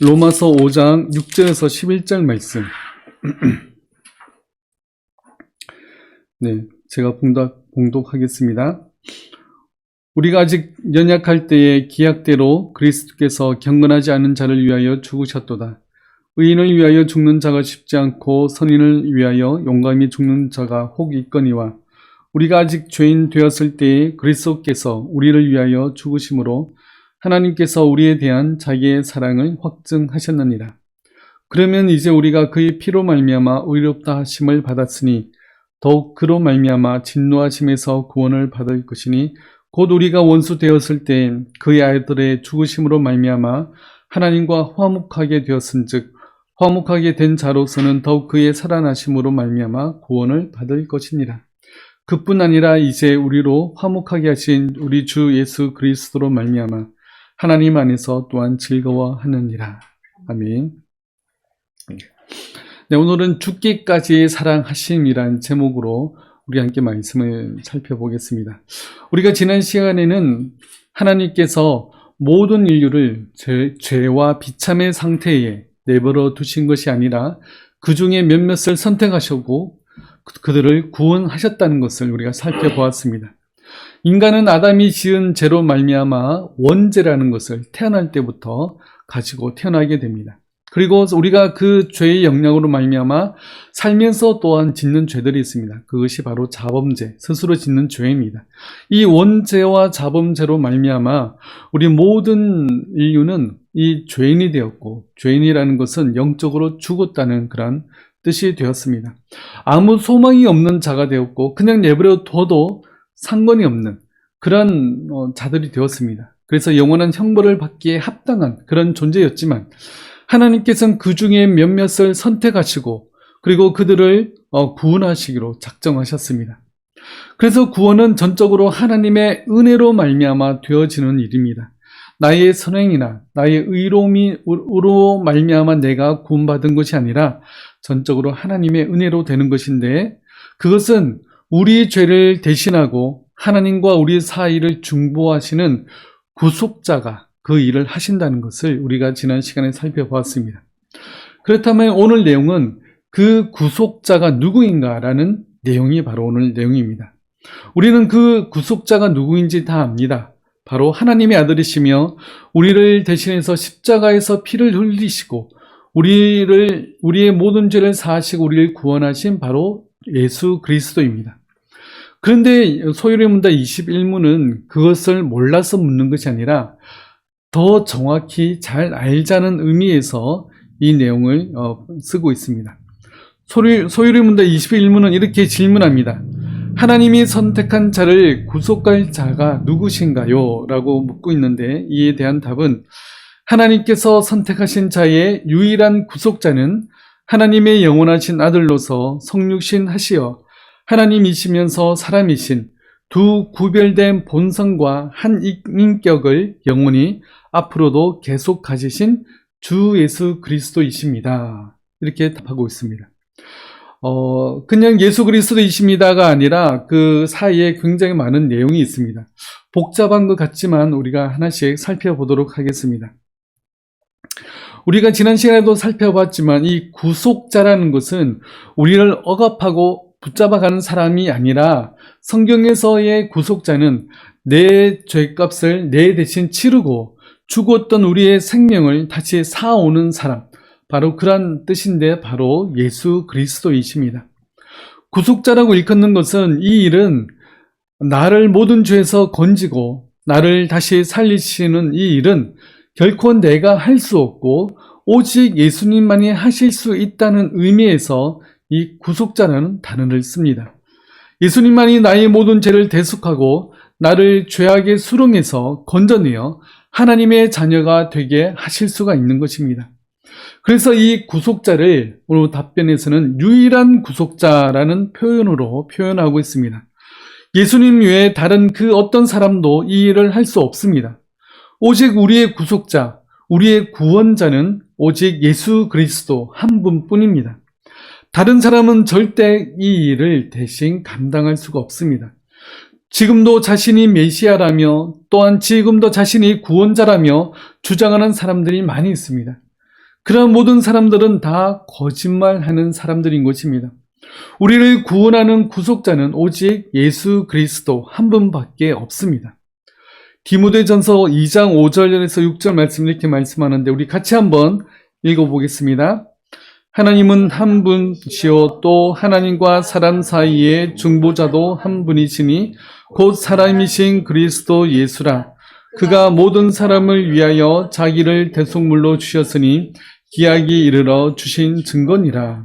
로마서 5장 6절에서 11절 말씀. 네, 제가 봉독하겠습니다. 우리가 아직 연약할 때에 기약대로 그리스도께서 경건하지 않은 자를 위하여 죽으셨도다. 의인을 위하여 죽는 자가 쉽지 않고 선인을 위하여 용감히 죽는 자가 혹 있거니와 우리가 아직 죄인 되었을 때에 그리스도께서 우리를 위하여 죽으심으로 하나님께서 우리에 대한 자기의 사랑을 확증하셨느니라. 그러면 이제 우리가 그의 피로 말미암아 의롭다 하심을 받았으니 더욱 그로 말미암아 진노하심에서 구원을 받을 것이니 곧 우리가 원수 되었을 때 그의 아들의 죽으심으로 말미암아 하나님과 화목하게 되었은즉 화목하게 된 자로서는 더욱 그의 살아나심으로 말미암아 구원을 받을 것이니라. 그뿐 아니라 이제 우리로 화목하게 하신 우리 주 예수 그리스도로 말미암아 하나님 안에서 또한 즐거워하느니라. 아멘. 네, 오늘은 죽기까지 사랑하심이란 제목으로 우리 함께 말씀을 살펴보겠습니다. 우리가 지난 시간에는 하나님께서 모든 인류를 죄와 비참의 상태에 내버려 두신 것이 아니라 그 중에 몇몇을 선택하셨고 그들을 구원하셨다는 것을 우리가 살펴보았습니다. 인간은 아담이 지은 죄로 말미암아 원죄라는 것을 태어날 때부터 가지고 태어나게 됩니다. 그리고 우리가 그 죄의 영향으로 말미암아 살면서 또한 짓는 죄들이 있습니다. 그것이 바로 자범죄, 스스로 짓는 죄입니다. 이 원죄와 자범죄로 말미암아 우리 모든 인류는 이 죄인이 되었고, 죄인이라는 것은 영적으로 죽었다는 그런 뜻이 되었습니다. 아무 소망이 없는 자가 되었고 그냥 내버려 둬도 상관이 없는 그런 자들이 되었습니다. 그래서 영원한 형벌을 받기에 합당한 그런 존재였지만 하나님께서는 그 중에 몇몇을 선택하시고 그리고 그들을 구원하시기로 작정하셨습니다. 그래서 구원은 전적으로 하나님의 은혜로 말미암아 되어지는 일입니다. 나의 선행이나 나의 의로움으로 말미암아 내가 구원받은 것이 아니라 전적으로 하나님의 은혜로 되는 것인데 그것은 우리의 죄를 대신하고 하나님과 우리 사이를 중보하시는 구속자가 그 일을 하신다는 것을 우리가 지난 시간에 살펴보았습니다. 그렇다면 오늘 내용은 그 구속자가 누구인가라는 내용이 바로 오늘 내용입니다. 우리는 그 구속자가 누구인지 다 압니다. 바로 하나님의 아들이시며 우리를 대신해서 십자가에서 피를 흘리시고 우리의 모든 죄를 사하시고 우리를 구원하신 바로 예수 그리스도입니다. 그런데 소요리 문답 21문은 그것을 몰라서 묻는 것이 아니라 더 정확히 잘 알자는 의미에서 이 내용을 쓰고 있습니다. 소요리 문답 21문은 이렇게 질문합니다. 하나님이 선택한 자를 구속할 자가 누구신가요? 라고 묻고 있는데 이에 대한 답은 하나님께서 선택하신 자의 유일한 구속자는 하나님의 영원하신 아들로서 성육신 하시어 하나님이시면서 사람이신 두 구별된 본성과 한 인격을 영원히 앞으로도 계속 가지신 주 예수 그리스도이십니다. 이렇게 답하고 있습니다. 그냥 예수 그리스도이십니다가 아니라 그 사이에 굉장히 많은 내용이 있습니다. 복잡한 것 같지만 우리가 하나씩 살펴보도록 하겠습니다. 우리가 지난 시간에도 살펴봤지만 이 구속자라는 것은 우리를 억압하고 붙잡아가는 사람이 아니라 성경에서의 구속자는 내 죄값을 내 대신 치르고 죽었던 우리의 생명을 다시 사오는 사람, 바로 그런 뜻인데 바로 예수 그리스도이십니다. 구속자라고 일컫는 것은 이 일은 나를 모든 죄에서 건지고 나를 다시 살리시는 이 일은 결코 내가 할 수 없고 오직 예수님만이 하실 수 있다는 의미에서 이 구속자라는 단어를 씁니다. 예수님만이 나의 모든 죄를 대속하고 나를 죄악의 수렁에서 건져내어 하나님의 자녀가 되게 하실 수가 있는 것입니다. 그래서 이 구속자를 오늘 답변에서는 유일한 구속자라는 표현으로 표현하고 있습니다. 예수님 외에 다른 그 어떤 사람도 이 일을 할 수 없습니다. 오직 우리의 구속자, 우리의 구원자는 오직 예수 그리스도 한 분뿐입니다. 다른 사람은 절대 이 일을 대신 감당할 수가 없습니다. 지금도 자신이 메시아라며 또한 지금도 자신이 구원자라며 주장하는 사람들이 많이 있습니다. 그러한 모든 사람들은 다 거짓말하는 사람들인 것입니다. 우리를 구원하는 구속자는 오직 예수 그리스도 한 분밖에 없습니다. 디모데전서 2장 5절에서 6절 말씀 이렇게 말씀하는데 우리 같이 한번 읽어보겠습니다. 하나님은 한 분이시요 또 하나님과 사람 사이의 중보자도 한 분이시니 곧 사람이신 그리스도 예수라. 그가 모든 사람을 위하여 자기를 대속물로 주셨으니 기약이 이르러 주신 증거니라.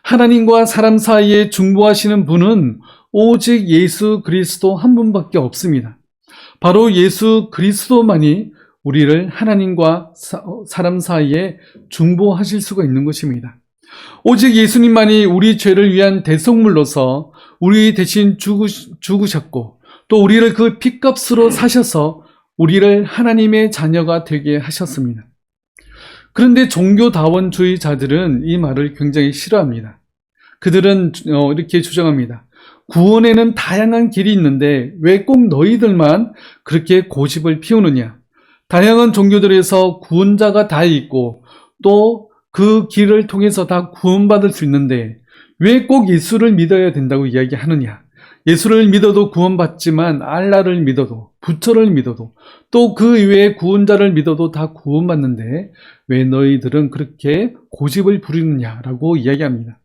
하나님과 사람 사이에 중보하시는 분은 오직 예수 그리스도 한 분밖에 없습니다. 바로 예수 그리스도만이 우리를 하나님과 사람 사이에 중보하실 수가 있는 것입니다. 오직 예수님만이 우리 죄를 위한 대속물로서 우리 대신 죽으셨고 또 우리를 그 핏값으로 사셔서 우리를 하나님의 자녀가 되게 하셨습니다. 그런데 종교다원주의자들은 이 말을 굉장히 싫어합니다. 그들은 이렇게 주장합니다. 구원에는 다양한 길이 있는데 왜 꼭 너희들만 그렇게 고집을 피우느냐? 다양한 종교들에서 구원자가 다 있고 또 그 길을 통해서 다 구원받을 수 있는데 왜 꼭 예수를 믿어야 된다고 이야기하느냐? 예수를 믿어도 구원받지만 알라를 믿어도 부처를 믿어도 또 그 이외의 구원자를 믿어도 다 구원받는데 왜 너희들은 그렇게 고집을 부리느냐라고 이야기합니다.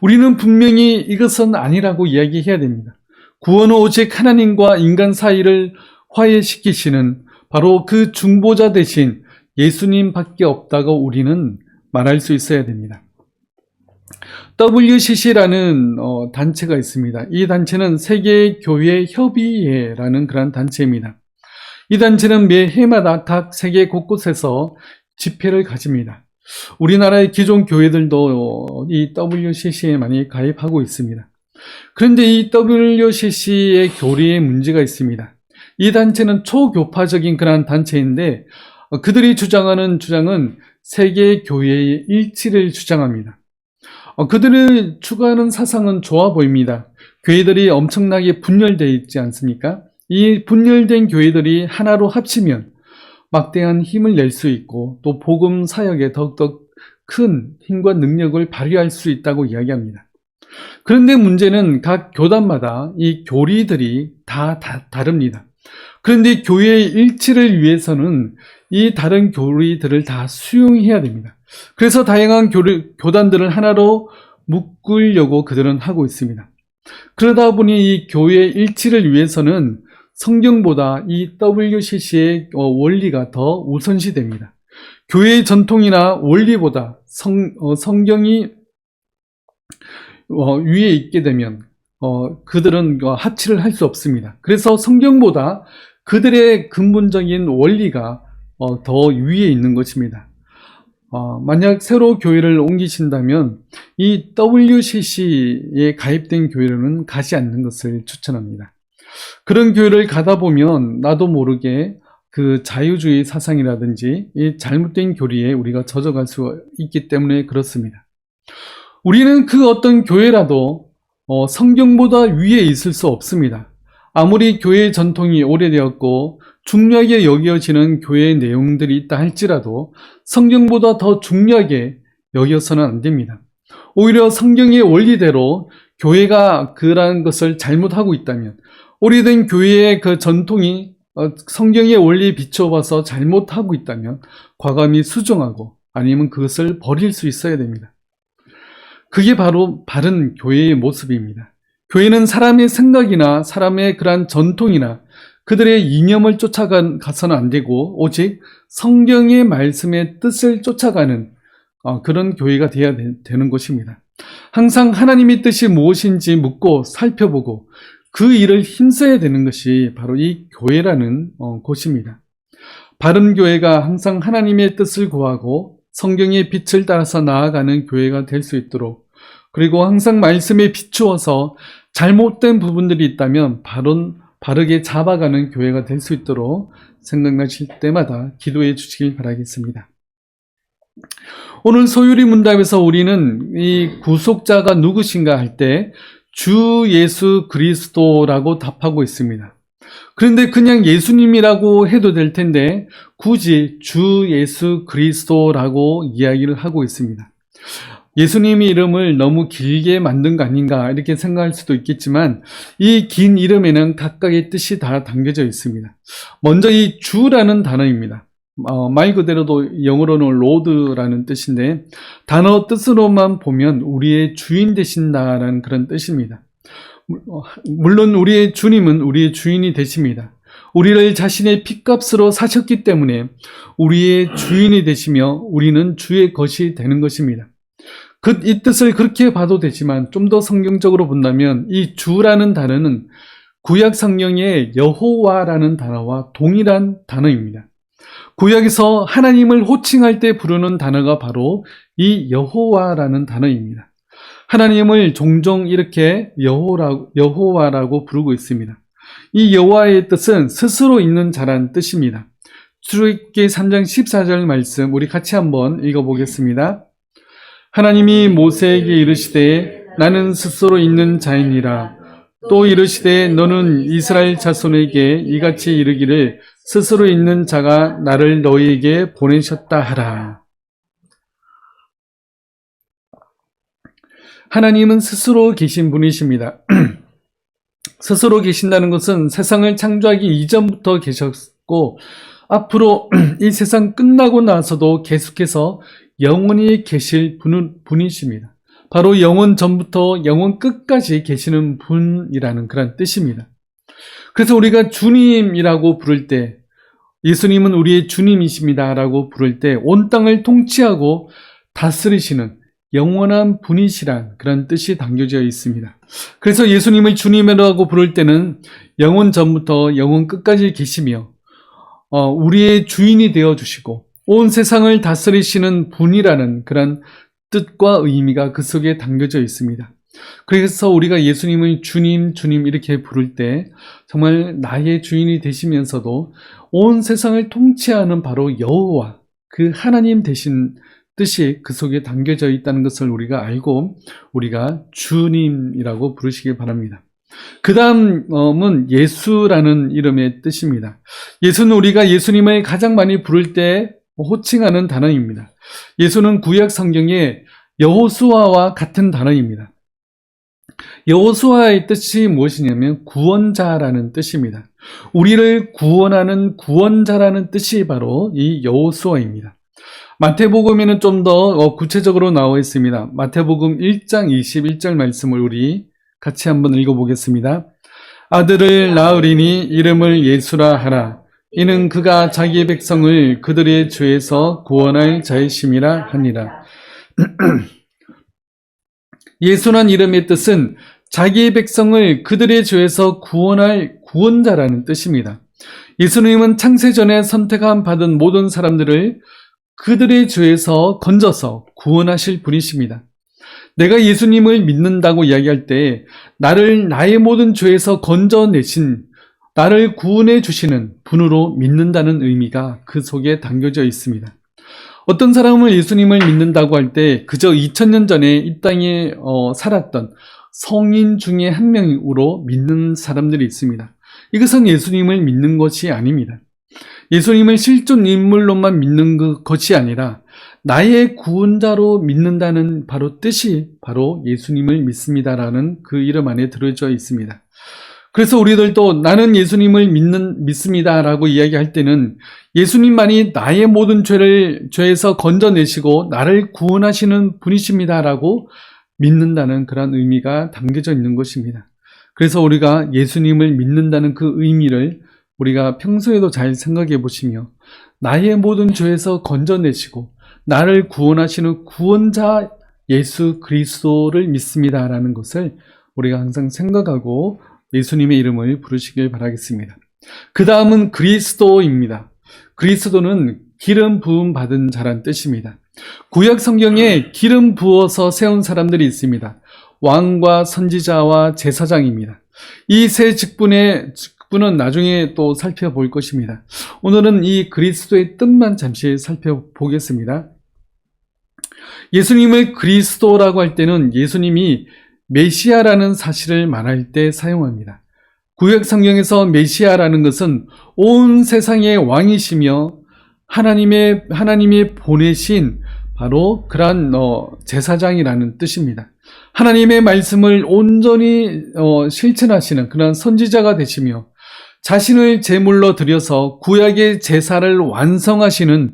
우리는 분명히 이것은 아니라고 이야기해야 됩니다. 구원은 오직 하나님과 인간 사이를 화해시키시는 바로 그 중보자 대신 예수님밖에 없다고 우리는 말할 수 있어야 됩니다. WCC라는 단체가 있습니다. 이 단체는 세계교회협의회라는 그런 단체입니다. 이 단체는 매 해마다 각 세계 곳곳에서 집회를 가집니다. 우리나라의 기존 교회들도 이 WCC에 많이 가입하고 있습니다. 그런데 이 WCC의 교리에 문제가 있습니다. 이 단체는 초교파적인 그런 단체인데 그들이 주장하는 주장은 세계 교회의 일치를 주장합니다. 그들이 추구하는 사상은 좋아 보입니다. 교회들이 엄청나게 분열되어 있지 않습니까? 이 분열된 교회들이 하나로 합치면 막대한 힘을 낼 수 있고 또 복음 사역에 더욱더 큰 힘과 능력을 발휘할 수 있다고 이야기합니다. 그런데 문제는 각 교단마다 이 교리들이 다 다릅니다. 그런데 교회의 일치를 위해서는 이 다른 교리들을 다 수용해야 됩니다. 그래서 다양한 교단들을 하나로 묶으려고 그들은 하고 있습니다. 그러다 보니 이 교회의 일치를 위해서는 성경보다 이 WCC의 원리가 더 우선시됩니다. 교회의 전통이나 원리보다 성경이 위에 있게 되면 그들은 합치를 할 수 없습니다. 그래서 성경보다 그들의 근본적인 원리가 더 위에 있는 것입니다. 만약 새로 교회를 옮기신다면 이 WCC에 가입된 교회로는 가지 않는 것을 추천합니다. 그런 교회를 가다 보면 나도 모르게 그 자유주의 사상이라든지 이 잘못된 교리에 우리가 젖어갈 수 있기 때문에 그렇습니다. 우리는 그 어떤 교회라도 성경보다 위에 있을 수 없습니다. 아무리 교회의 전통이 오래되었고 중요하게 여겨지는 교회의 내용들이 있다 할지라도 성경보다 더 중요하게 여겨서는 안 됩니다. 오히려 성경의 원리대로 교회가 그러한 것을 잘못하고 있다면 오래된 교회의 그 전통이 성경의 원리에 비춰봐서 잘못하고 있다면 과감히 수정하고 아니면 그것을 버릴 수 있어야 됩니다. 그게 바로 바른 교회의 모습입니다. 교회는 사람의 생각이나 사람의 그러한 전통이나 그들의 이념을 쫓아가서는 안 되고 오직 성경의 말씀의 뜻을 쫓아가는 그런 교회가 되어야 되는 것입니다. 항상 하나님의 뜻이 무엇인지 묻고 살펴보고 그 일을 힘써야 되는 것이 바로 이 교회라는 곳입니다. 바른 교회가 항상 하나님의 뜻을 구하고 성경의 빛을 따라서 나아가는 교회가 될 수 있도록 그리고 항상 말씀에 비추어서 잘못된 부분들이 있다면 바르게 잡아가는 교회가 될 수 있도록 생각나실 때마다 기도해 주시길 바라겠습니다. 오늘 소유리 문답에서 우리는 이 구속자가 누구신가 할 때 주 예수 그리스도라고 답하고 있습니다. 그런데 그냥 예수님이라고 해도 될 텐데 굳이 주 예수 그리스도라고 이야기를 하고 있습니다. 예수님의 이름을 너무 길게 만든 거 아닌가 이렇게 생각할 수도 있겠지만 이 긴 이름에는 각각의 뜻이 다 담겨져 있습니다. 먼저 이 주라는 단어입니다. 말 그대로도 영어로는 로드라는 뜻인데 단어 뜻으로만 보면 우리의 주인 되신다라는 그런 뜻입니다. 물론 우리의 주님은 우리의 주인이 되십니다. 우리를 자신의 핏값으로 사셨기 때문에 우리의 주인이 되시며 우리는 주의 것이 되는 것입니다. 이 뜻을 그렇게 봐도 되지만 좀 더 성경적으로 본다면 이 주라는 단어는 구약 성경의 여호와라는 단어와 동일한 단어입니다. 구약에서 하나님을 호칭할 때 부르는 단어가 바로 이 여호와라는 단어입니다. 하나님을 종종 이렇게 여호와라고 부르고 있습니다. 이 여호와의 뜻은 스스로 있는 자란 뜻입니다. 출애굽기 3장 14절 말씀 우리 같이 한번 읽어보겠습니다. 하나님이 모세에게 이르시되 나는 스스로 있는 자이니라. 또 이르시되 너는 이스라엘 자손에게 이같이 이르기를 스스로 있는 자가 나를 너희에게 보내셨다 하라. 하나님은 스스로 계신 분이십니다. 스스로 계신다는 것은 세상을 창조하기 이전부터 계셨고 앞으로 이 세상 끝나고 나서도 계속해서 영원히 계실 분이십니다. 바로 영원 전부터 영원 끝까지 계시는 분이라는 그런 뜻입니다. 그래서 우리가 주님이라고 부를 때 예수님은 우리의 주님이십니다 라고 부를 때 온 땅을 통치하고 다스리시는 영원한 분이시란 그런 뜻이 담겨져 있습니다. 그래서 예수님을 주님이라고 부를 때는 영원 전부터 영원 끝까지 계시며 우리의 주인이 되어주시고 온 세상을 다스리시는 분이라는 그런 뜻과 의미가 그 속에 담겨져 있습니다. 그래서 우리가 예수님을 주님, 주님 이렇게 부를 때 정말 나의 주인이 되시면서도 온 세상을 통치하는 바로 여호와, 그 하나님 되신 뜻이 그 속에 담겨져 있다는 것을 우리가 알고 우리가 주님이라고 부르시기 바랍니다. 그 다음은 예수라는 이름의 뜻입니다. 예수는 우리가 예수님을 가장 많이 부를 때 호칭하는 단어입니다. 예수는 구약 성경에 여호수아와 같은 단어입니다. 여호수아의 뜻이 무엇이냐면 구원자라는 뜻입니다. 우리를 구원하는 구원자라는 뜻이 바로 이 여호수아입니다. 마태복음에는 좀 더 구체적으로 나와 있습니다. 마태복음 1장 21절 말씀을 우리 같이 한번 읽어보겠습니다. 아들을 낳으리니 이름을 예수라 하라. 이는 그가 자기의 백성을 그들의 죄에서 구원할 자이심이라 하니라. 예수란 이름의 뜻은 자기의 백성을 그들의 죄에서 구원할 구원자라는 뜻입니다. 예수님은 창세전에 선택함 받은 모든 사람들을 그들의 죄에서 건져서 구원하실 분이십니다. 내가 예수님을 믿는다고 이야기할 때 나를 나의 모든 죄에서 건져내신 나를 구원해 주시는 분으로 믿는다는 의미가 그 속에 담겨져 있습니다. 어떤 사람은 예수님을 믿는다고 할 때 그저 2000년 전에 이 땅에 살았던 성인 중에 한 명으로 믿는 사람들이 있습니다. 이것은 예수님을 믿는 것이 아닙니다. 예수님을 실존 인물로만 믿는 것이 아니라 나의 구원자로 믿는다는 바로 뜻이 바로 예수님을 믿습니다라는 그 이름 안에 들어져 있습니다. 그래서 우리들도 나는 예수님을 믿습니다라고 이야기할 때는 예수님만이 나의 모든 죄에서 건져내시고 나를 구원하시는 분이십니다라고 믿는다는 그런 의미가 담겨져 있는 것입니다. 그래서 우리가 예수님을 믿는다는 그 의미를 우리가 평소에도 잘 생각해 보시며 나의 모든 죄에서 건져내시고 나를 구원하시는 구원자 예수 그리스도를 믿습니다라는 것을 우리가 항상 생각하고 예수님의 이름을 부르시길 바라겠습니다. 그 다음은 그리스도입니다. 그리스도는 기름 부음 받은 자란 뜻입니다. 구약 성경에 기름 부어서 세운 사람들이 있습니다. 왕과 선지자와 제사장입니다. 이 세 직분은 나중에 또 살펴볼 것입니다. 오늘은 이 그리스도의 뜻만 잠시 살펴보겠습니다. 예수님을 그리스도라고 할 때는 예수님이 메시아라는 사실을 말할 때 사용합니다. 구약 성경에서 메시아라는 것은 온 세상의 왕이시며 하나님이 보내신 바로 그러한 제사장이라는 뜻입니다. 하나님의 말씀을 온전히 실천하시는 그런 선지자가 되시며 자신을 제물로 드려서 구약의 제사를 완성하시는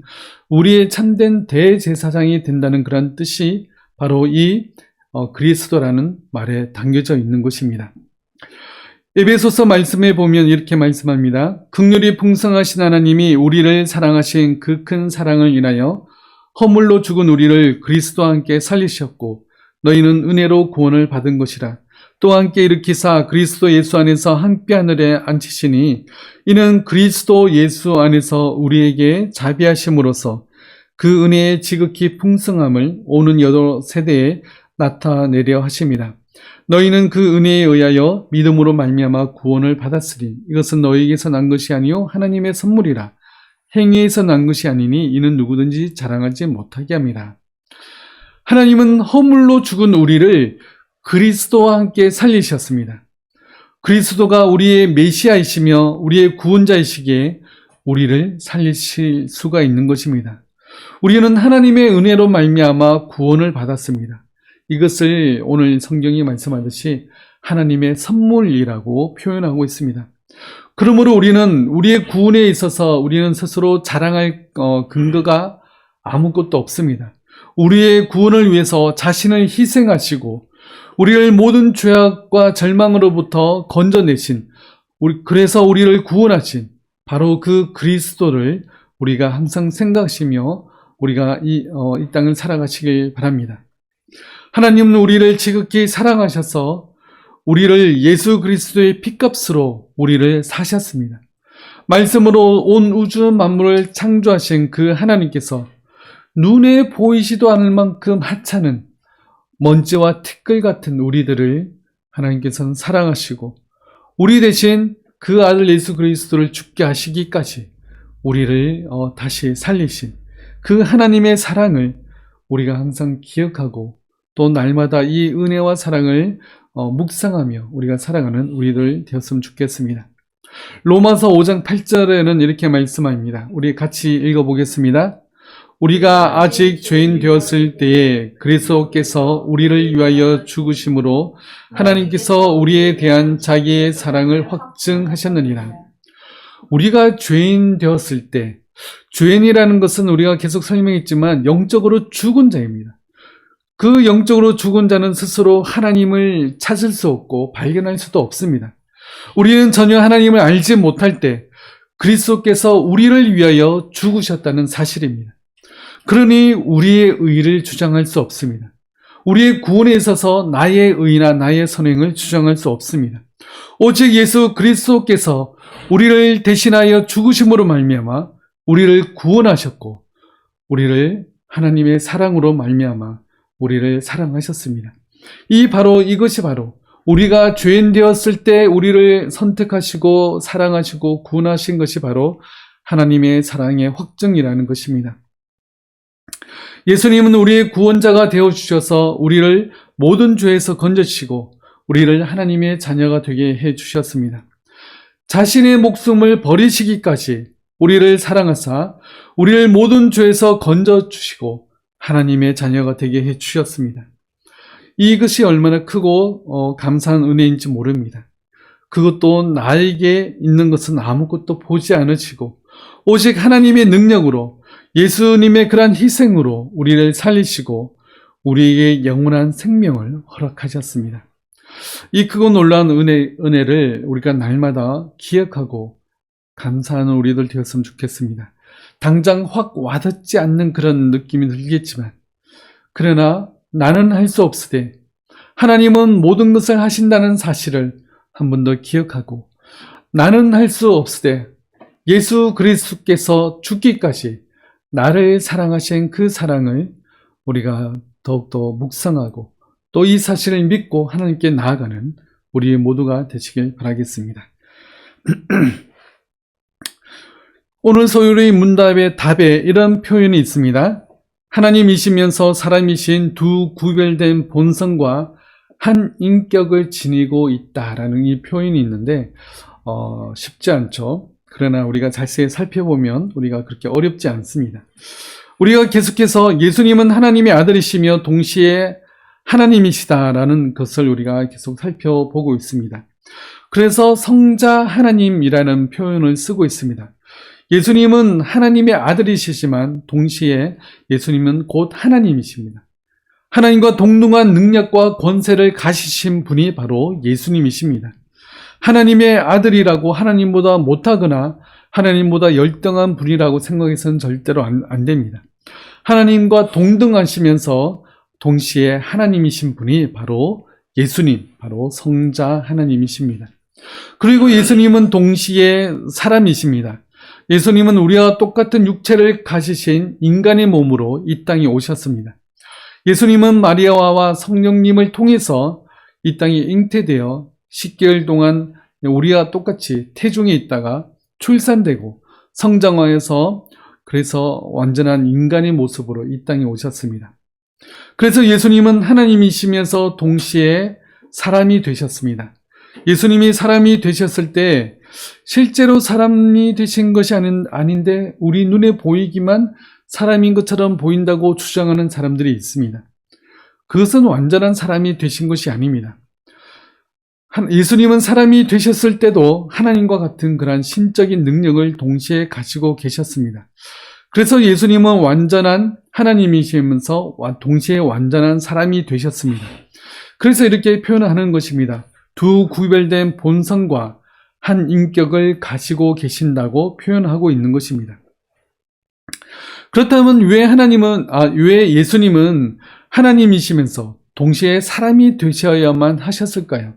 우리의 참된 대제사장이 된다는 그런 뜻이 바로 이 그리스도라는 말에 담겨져 있는 것입니다. 에베소서 말씀에 보면 이렇게 말씀합니다. 긍휼이 풍성하신 하나님이 우리를 사랑하신 그 큰 사랑을 인하여 허물로 죽은 우리를 그리스도와 함께 살리셨고 너희는 은혜로 구원을 받은 것이라. 또 함께 일으키사 그리스도 예수 안에서 함께 하늘에 앉히시니 이는 그리스도 예수 안에서 우리에게 자비하심으로써 그 은혜의 지극히 풍성함을 오는 여러 세대에 나타내려 하심이라. 너희는 그 은혜에 의하여 믿음으로 말미암아 구원을 받았으니 이것은 너희에게서 난 것이 아니요 하나님의 선물이라. 행위에서 난 것이 아니니 이는 누구든지 자랑하지 못하게 함이라. 하나님은 허물로 죽은 우리를 그리스도와 함께 살리셨습니다. 그리스도가 우리의 메시아이시며 우리의 구원자이시기에 우리를 살리실 수가 있는 것입니다. 우리는 하나님의 은혜로 말미암아 구원을 받았습니다. 이것을 오늘 성경이 말씀하듯이 하나님의 선물이라고 표현하고 있습니다. 그러므로 우리는 우리의 구원에 있어서 우리는 스스로 자랑할 근거가 아무것도 없습니다. 우리의 구원을 위해서 자신을 희생하시고 우리를 모든 죄악과 절망으로부터 건져내신 그래서 우리를 구원하신 바로 그 그리스도를 우리가 항상 생각하시며 우리가 이 땅을 살아가시길 바랍니다. 하나님은 우리를 지극히 사랑하셔서 우리를 예수 그리스도의 피값으로 우리를 사셨습니다. 말씀으로 온 우주 만물을 창조하신 그 하나님께서 눈에 보이지도 않을 만큼 하찮은 먼지와 티끌 같은 우리들을 하나님께서는 사랑하시고 우리 대신 그 아들 예수 그리스도를 죽게 하시기까지 우리를 다시 살리신 그 하나님의 사랑을 우리가 항상 기억하고 또 날마다 이 은혜와 사랑을 묵상하며 우리가 살아가는 우리들 되었으면 좋겠습니다. 로마서 5장 8절에는 이렇게 말씀합니다. 우리 같이 읽어보겠습니다. 우리가 아직 죄인 되었을 때에 그리스도께서 우리를 위하여 죽으심으로 하나님께서 우리에 대한 자기의 사랑을 확증하셨느니라. 우리가 죄인 되었을 때, 죄인이라는 것은 우리가 계속 설명했지만 영적으로 죽은 자입니다. 그 영적으로 죽은 자는 스스로 하나님을 찾을 수 없고 발견할 수도 없습니다. 우리는 전혀 하나님을 알지 못할 때 그리스도께서 우리를 위하여 죽으셨다는 사실입니다. 그러니 우리의 의를 주장할 수 없습니다. 우리의 구원에 있어서 나의 의나 나의 선행을 주장할 수 없습니다. 오직 예수 그리스도께서 우리를 대신하여 죽으심으로 말미암아 우리를 구원하셨고 우리를 하나님의 사랑으로 말미암아 우리를 사랑하셨습니다. 이것이 바로 우리가 죄인 되었을 때 우리를 선택하시고 사랑하시고 구원하신 것이 바로 하나님의 사랑의 확증이라는 것입니다. 예수님은 우리의 구원자가 되어주셔서 우리를 모든 죄에서 건져주시고 우리를 하나님의 자녀가 되게 해주셨습니다. 자신의 목숨을 버리시기까지 우리를 사랑하사 우리를 모든 죄에서 건져주시고 하나님의 자녀가 되게 해주셨습니다. 이것이 얼마나 크고 감사한 은혜인지 모릅니다. 그것도 나에게 있는 것은 아무것도 보지 않으시고 오직 하나님의 능력으로 예수님의 그러한 희생으로 우리를 살리시고 우리에게 영원한 생명을 허락하셨습니다. 이 크고 놀라운 은혜를 우리가 날마다 기억하고 감사하는 우리들 되었으면 좋겠습니다. 당장 확 와닿지 않는 그런 느낌이 들겠지만 그러나 나는 할 수 없으되 하나님은 모든 것을 하신다는 사실을 한 번 더 기억하고 나는 할 수 없으되 예수 그리스도께서 죽기까지 나를 사랑하신 그 사랑을 우리가 더욱더 묵상하고 또 이 사실을 믿고 하나님께 나아가는 우리 모두가 되시길 바라겠습니다. 오늘 소요리 문답의 답에 이런 표현이 있습니다. 하나님이시면서 사람이신 두 구별된 본성과 한 인격을 지니고 있다라는 이 표현이 있는데 쉽지 않죠. 그러나 우리가 자세히 살펴보면 우리가 그렇게 어렵지 않습니다. 우리가 계속해서 예수님은 하나님의 아들이시며 동시에 하나님이시다라는 것을 우리가 계속 살펴보고 있습니다. 그래서 성자 하나님이라는 표현을 쓰고 있습니다. 예수님은 하나님의 아들이시지만 동시에 예수님은 곧 하나님이십니다. 하나님과 동등한 능력과 권세를 가지신 분이 바로 예수님이십니다. 하나님의 아들이라고 하나님보다 못하거나 하나님보다 열등한 분이라고 생각해서는 절대로 안 됩니다. 하나님과 동등하시면서 동시에 하나님이신 분이 바로 예수님, 바로 성자 하나님이십니다. 그리고 예수님은 동시에 사람이십니다. 예수님은 우리와 똑같은 육체를 가지신 인간의 몸으로 이 땅에 오셨습니다. 예수님은 마리아와 성령님을 통해서 이 땅에 잉태되어 10개월 동안 우리와 똑같이 태중에 있다가 출산되고 성장하여서 그래서 완전한 인간의 모습으로 이 땅에 오셨습니다. 그래서 예수님은 하나님이시면서 동시에 사람이 되셨습니다. 예수님이 사람이 되셨을 때 실제로 사람이 되신 것이 아닌데 우리 눈에 보이기만 사람인 것처럼 보인다고 주장하는 사람들이 있습니다. 그것은 완전한 사람이 되신 것이 아닙니다. 예수님은 사람이 되셨을 때도 하나님과 같은 그런 신적인 능력을 동시에 가지고 계셨습니다. 그래서 예수님은 완전한 하나님이시면서 동시에 완전한 사람이 되셨습니다. 그래서 이렇게 표현을 하는 것입니다. 두 구별된 본성과 한 인격을 가지고 계신다고 표현하고 있는 것입니다. 그렇다면 왜 예수님은 하나님이시면서 동시에 사람이 되셔야만 하셨을까요?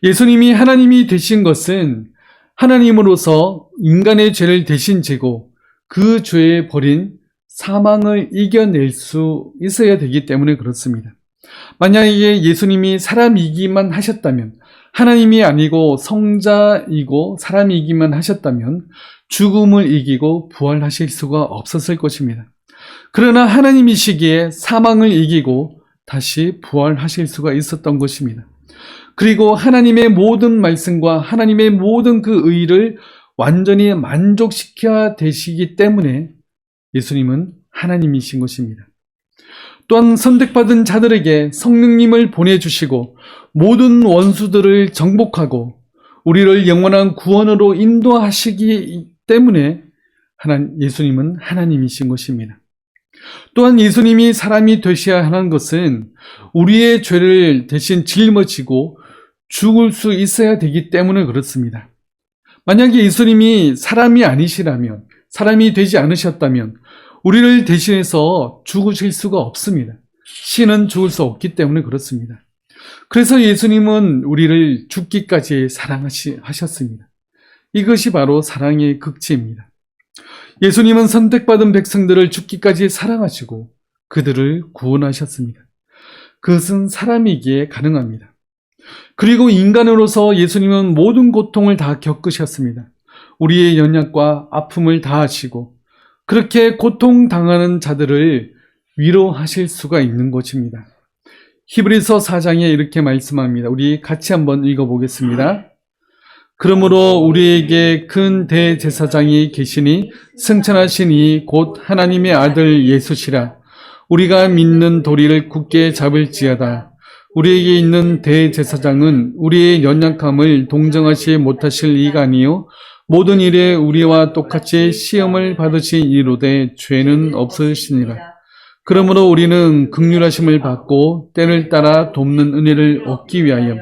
예수님이 하나님이 되신 것은 하나님으로서 인간의 죄를 대신 지고 그 죄에 버린 사망을 이겨낼 수 있어야 되기 때문에 그렇습니다. 만약에 예수님이 사람이기만 하셨다면, 하나님이 아니고 성자이고 사람이기만 하셨다면 죽음을 이기고 부활하실 수가 없었을 것입니다. 그러나 하나님이시기에 사망을 이기고 다시 부활하실 수가 있었던 것입니다. 그리고 하나님의 모든 말씀과 하나님의 모든 그 의를 완전히 만족시켜야 되시기 때문에 예수님은 하나님이신 것입니다. 또한 선택받은 자들에게 성령님을 보내주시고 모든 원수들을 정복하고 우리를 영원한 구원으로 인도하시기 때문에 예수님은 하나님이신 것입니다. 또한 예수님이 사람이 되셔야 하는 것은 우리의 죄를 대신 짊어지고 죽을 수 있어야 되기 때문에 그렇습니다. 만약에 예수님이 사람이 아니시라면, 사람이 되지 않으셨다면 우리를 대신해서 죽으실 수가 없습니다. 신은 죽을 수 없기 때문에 그렇습니다. 그래서 예수님은 우리를 죽기까지 사랑하셨습니다. 이것이 바로 사랑의 극치입니다. 예수님은 선택받은 백성들을 죽기까지 사랑하시고 그들을 구원하셨습니다. 그것은 사람이기에 가능합니다. 그리고 인간으로서 예수님은 모든 고통을 다 겪으셨습니다. 우리의 연약과 아픔을 다 하시고 그렇게 고통당하는 자들을 위로하실 수가 있는 것입니다. 히브리서 4장에 이렇게 말씀합니다. 우리 같이 한번 읽어보겠습니다. 그러므로 우리에게 큰 대제사장이 계시니 승천하신 이 곧 하나님의 아들 예수시라. 우리가 믿는 도리를 굳게 잡을지어다. 우리에게 있는 대제사장은 우리의 연약함을 동정하지 못하실 이가 아니요 모든 일에 우리와 똑같이 시험을 받으신 이로되 죄는 없으시니라. 그러므로 우리는 긍휼하심을 받고 때를 따라 돕는 은혜를 얻기 위하여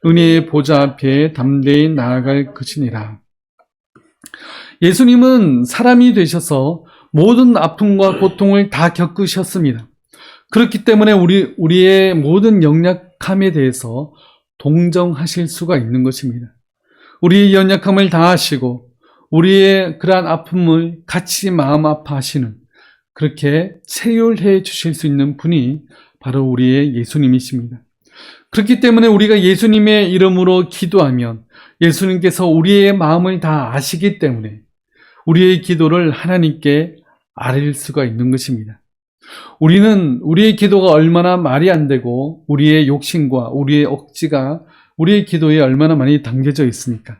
은혜의 보좌 앞에 담대히 나아갈 것이니라. 예수님은 사람이 되셔서 모든 아픔과 고통을 다 겪으셨습니다. 그렇기 때문에 우리의 모든 연약함에 대해서 동정하실 수가 있는 것입니다. 우리의 연약함을 다 하시고 우리의 그러한 아픔을 같이 마음 아파하시는, 그렇게 체휼해 주실 수 있는 분이 바로 우리의 예수님이십니다. 그렇기 때문에 우리가 예수님의 이름으로 기도하면 예수님께서 우리의 마음을 다 아시기 때문에 우리의 기도를 하나님께 아뢰일 수가 있는 것입니다. 우리의 기도가 얼마나 말이 안 되고 우리의 욕심과 우리의 억지가 우리의 기도에 얼마나 많이 담겨져 있습니까?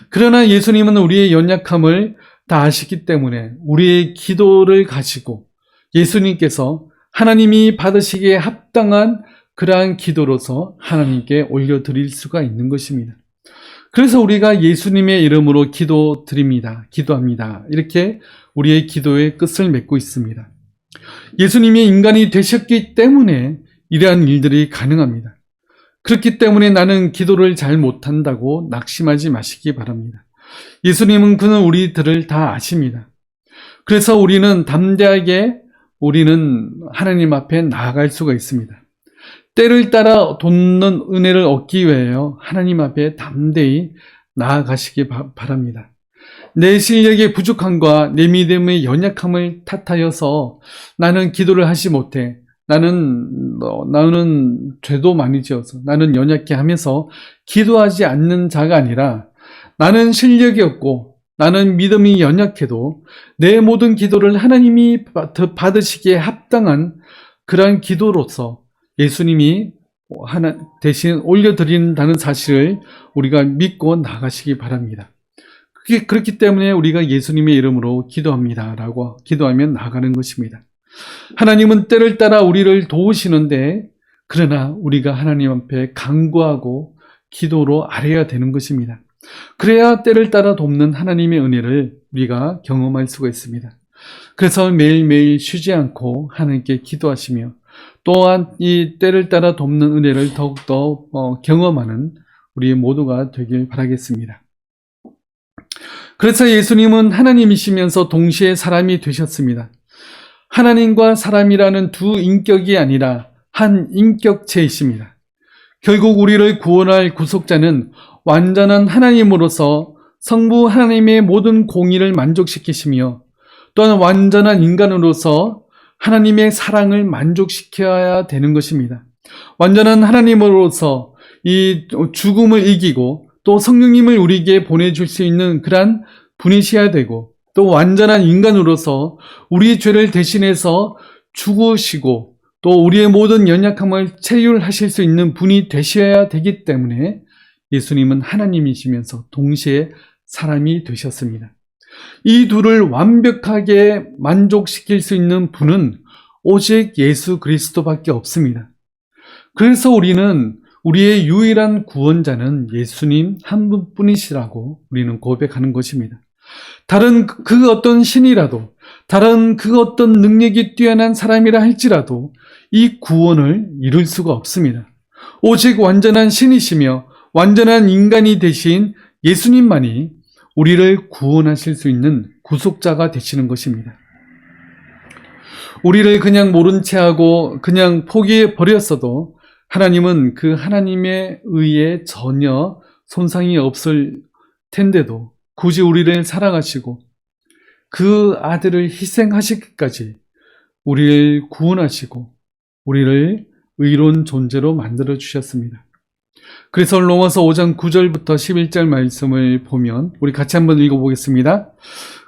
그러나 예수님은 우리의 연약함을 다 아시기 때문에 우리의 기도를 가지고 예수님께서 하나님이 받으시기에 합당한 그러한 기도로서 하나님께 올려드릴 수가 있는 것입니다. 그래서 우리가 예수님의 이름으로 기도합니다. 이렇게 우리의 기도의 끝을 맺고 있습니다. 예수님이 인간이 되셨기 때문에 이러한 일들이 가능합니다. 그렇기 때문에 나는 기도를 잘 못한다고 낙심하지 마시기 바랍니다. 예수님은 그는 우리들을 다 아십니다. 그래서 우리는 담대하게 하나님 앞에 나아갈 수가 있습니다. 때를 따라 돕는 은혜를 얻기 위하여 하나님 앞에 담대히 나아가시기 바랍니다. 내 실력의 부족함과 내 믿음의 연약함을 탓하여서 나는 기도를 하지 못해, 나는 죄도 많이 지어서, 나는 연약해 하면서 기도하지 않는 자가 아니라 나는 실력이 없고 나는 믿음이 연약해도 내 모든 기도를 하나님이 받으시기에 합당한 그러한 기도로서 예수님이 대신 올려드린다는 사실을 우리가 믿고 나가시기 바랍니다. 그렇기 때문에 우리가 예수님의 이름으로 기도합니다라고 기도하면 나가는 것입니다. 하나님은 때를 따라 우리를 도우시는데 그러나 우리가 하나님 앞에 간구하고 기도로 아뢰야 되는 것입니다. 그래야 때를 따라 돕는 하나님의 은혜를 우리가 경험할 수가 있습니다. 그래서 매일매일 쉬지 않고 하나님께 기도하시며 또한 이 때를 따라 돕는 은혜를 더욱더 경험하는 우리 모두가 되길 바라겠습니다. 그래서 예수님은 하나님이시면서 동시에 사람이 되셨습니다. 하나님과 사람이라는 두 인격이 아니라 한 인격체이십니다. 결국 우리를 구원할 구속자는 완전한 하나님으로서 성부 하나님의 모든 공의를 만족시키시며 또한 완전한 인간으로서 하나님의 사랑을 만족시켜야 되는 것입니다. 완전한 하나님으로서 이 죽음을 이기고 또 성령님을 우리에게 보내줄 수 있는 그러한 분이셔야 되고 또 완전한 인간으로서 우리의 죄를 대신해서 죽으시고 또 우리의 모든 연약함을 체휼하실 수 있는 분이 되셔야 되기 때문에 예수님은 하나님이시면서 동시에 사람이 되셨습니다. 이 둘을 완벽하게 만족시킬 수 있는 분은 오직 예수 그리스도밖에 없습니다. 그래서 우리는 우리의 유일한 구원자는 예수님 한 분뿐이시라고 우리는 고백하는 것입니다. 다른 그 어떤 신이라도, 다른 그 어떤 능력이 뛰어난 사람이라 할지라도 이 구원을 이룰 수가 없습니다. 오직 완전한 신이시며 완전한 인간이 되신 예수님만이 우리를 구원하실 수 있는 구속자가 되시는 것입니다. 우리를 그냥 모른 채 하고 그냥 포기해 버렸어도 하나님은 그 하나님의 의에 전혀 손상이 없을 텐데도 굳이 우리를 사랑하시고 그 아들을 희생하시기까지 우리를 구원하시고 우리를 의로운 존재로 만들어 주셨습니다. 그래서 로마서 5장 9절부터 11절 말씀을 보면 우리 같이 한번 읽어보겠습니다.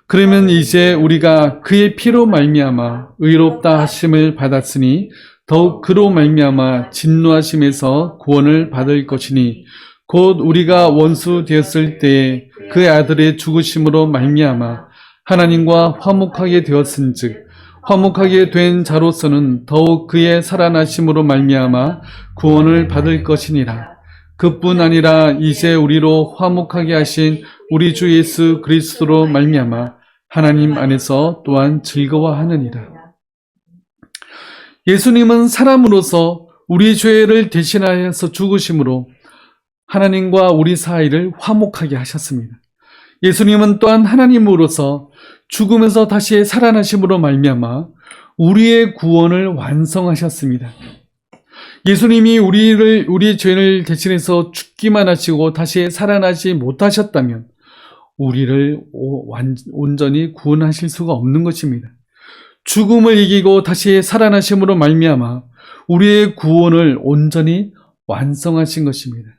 그러면 이제 우리가 그의 피로 말미암아 의롭다 하심을 받았으니 더욱 그로 말미암아 진노하심에서 구원을 받을 것이니 곧 우리가 원수 되었을 때에 그 아들의 죽으심으로 말미암아 하나님과 화목하게 되었은즉 화목하게 된 자로서는 더욱 그의 살아나심으로 말미암아 구원을 받을 것이니라. 그뿐 아니라 이제 우리로 화목하게 하신 우리 주 예수 그리스도로 말미암아 하나님 안에서 또한 즐거워하느니라. 예수님은 사람으로서 우리 죄를 대신하여서 죽으심으로 하나님과 우리 사이를 화목하게 하셨습니다. 예수님은 또한 하나님으로서 죽으면서 다시 살아나심으로 말미암아 우리의 구원을 완성하셨습니다. 예수님이 우리의 죄를 대신해서 죽기만 하시고 다시 살아나지 못하셨다면 우리를 온전히 구원하실 수가 없는 것입니다. 죽음을 이기고 다시 살아나심으로 말미암아 우리의 구원을 온전히 완성하신 것입니다.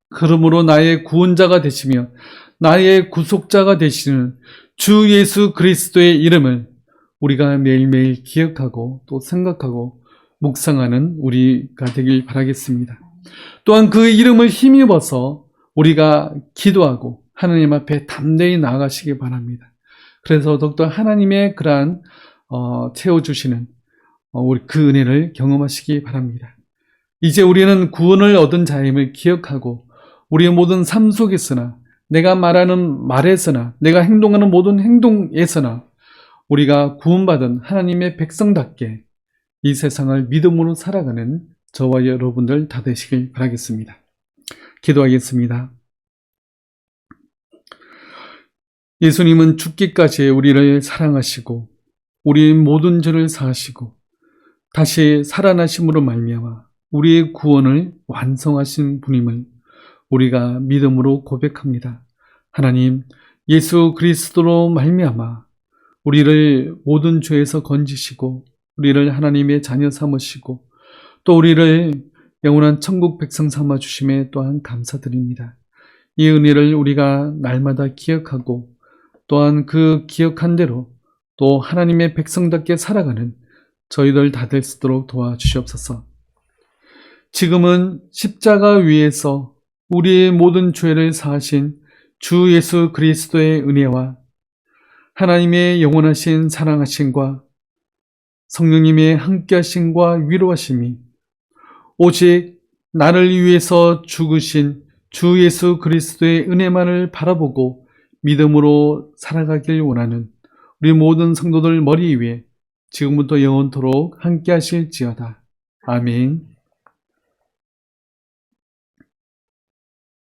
그러므로 나의 구원자가 되시며 나의 구속자가 되시는 주 예수 그리스도의 이름을 우리가 매일매일 기억하고 또 생각하고 묵상하는 우리가 되길 바라겠습니다. 또한 그 이름을 힘입어서 우리가 기도하고 하나님 앞에 담대히 나아가시기 바랍니다. 그래서 더욱더 하나님의 그러한 채워주시는 우리 그 은혜를 경험하시기 바랍니다. 이제 우리는 구원을 얻은 자임을 기억하고 우리의 모든 삶 속에서나 내가 말하는 말에서나 내가 행동하는 모든 행동에서나 우리가 구원받은 하나님의 백성답게 이 세상을 믿음으로 살아가는 저와 여러분들 다 되시길 바라겠습니다. 기도하겠습니다. 예수님은 죽기까지 우리를 사랑하시고 우리의 모든 죄를 사하시고 다시 살아나심으로 말미암아 우리의 구원을 완성하신 분임을 우리가 믿음으로 고백합니다. 하나님, 예수 그리스도로 말미암아 우리를 모든 죄에서 건지시고 우리를 하나님의 자녀 삼으시고 또 우리를 영원한 천국 백성 삼아 주심에 또한 감사드립니다. 이 은혜를 우리가 날마다 기억하고 또한 그 기억한 대로 또 하나님의 백성답게 살아가는 저희들 다 될 수 있도록 도와주시옵소서. 지금은 십자가 위에서 우리의 모든 죄를 사하신 주 예수 그리스도의 은혜와 하나님의 영원하신 사랑하심과 성령님의 함께하심과 위로하심이 오직 나를 위해서 죽으신 주 예수 그리스도의 은혜만을 바라보고 믿음으로 살아가길 원하는 우리 모든 성도들 머리 위에 지금부터 영원토록 함께하실지어다. 아멘.